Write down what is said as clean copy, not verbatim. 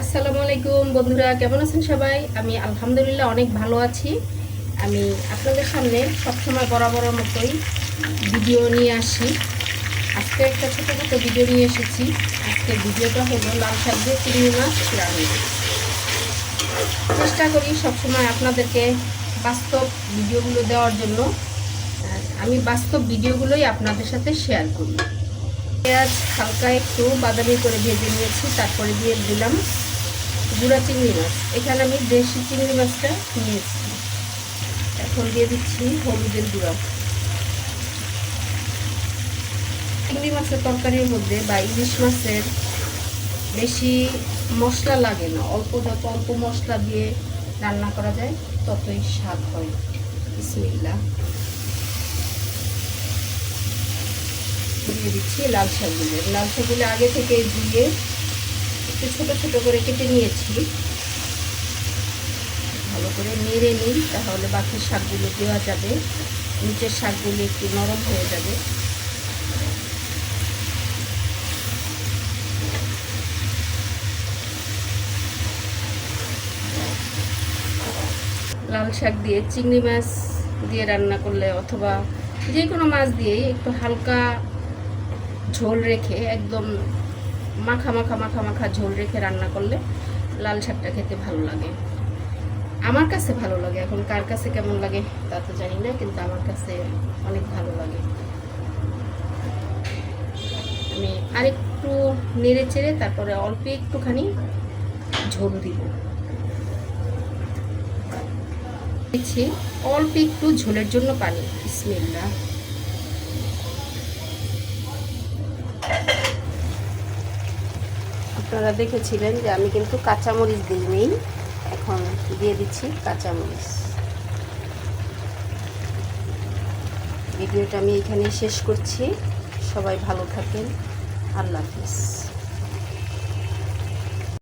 আসসালামু আলাইকুম বন্ধুরা, কেমন আছেন সবাই? আমি আলহামদুলিল্লাহ অনেক ভালো আছি। আমি আপনাদের সামনে সবসময় বরাবরের মতোই ভিডিও নিয়ে আসি। আজকে একটা ছোটো ভিডিও নিয়ে এসেছি। আজকের ভিডিওটা হলো লাল শাক দিয়ে চিংড়ি মাছ রান্না। চেষ্টা করি সবসময় আপনাদেরকে বাস্তব ভিডিওগুলো দেওয়ার জন্য। আমি বাস্তব ভিডিওগুলোই আপনাদের সাথে শেয়ার করি। পেঁয়াজ হালকা একটু বাদামি করে ভেজে নিয়েছি, তারপরে দিয়ে দিলাম গুঁড়া চিংড়ি মাছ। এখানে আমি দেশি চিংড়ি মাছটা নিয়েছি। এখন দিয়ে দিচ্ছি হলুদের গুঁড়া। চিংড়ি মাছের তরকারির মধ্যে বা ইলিশ মাছের বেশি মশলা লাগে না, যত অল্প মশলা দিয়ে রান্না করা যায় ততই স্বাদ হয়। বিসমিল্লাহ। দিয়ে দিচ্ছি লাল শাকগুলো আগে থেকে ধুয়ে একটু ছোটো ছোটো করে কেটে নিয়েছি। ভালো করে নেড়ে নিই, তাহলে বাকি শাকগুলো দেওয়া যাবে, নিচের শাকগুলো একটু নরম হয়ে যাবে। লাল শাক দিয়ে চিংড়ি মাছ দিয়ে রান্না করলে অথবা যে কোনো মাছ দিয়ে একটু হালকা ঝোল রেখে, একদম মাখা মাখা মাখা মাখা ঝোল রেখে রান্না করলে লাল শাকটা খেতে ভালো লাগে। আমার কাছে ভালো লাগে, এখন কার কাছে কেমন লাগে তা তো জানি না, কিন্তু আমার কাছে অনেক ভালো লাগে। আমি আরেকটু নেড়ে চেড়ে তারপরে অল্প একটুখানি ঝোল দিব। দিচ্ছি অল্প একটু ঝোলের জন্য পানি। বিসমিল্লাহ। আপনারা দেখেছিলেন যে আমি কিন্তু কাঁচামরিচ দিইনি, এখন দিয়ে দিচ্ছি কাঁচামরিচ। ভিডিওটা আমি এখানে শেষ করছি। সবাই ভালো থাকেন। আল্লাহ হাফেজ।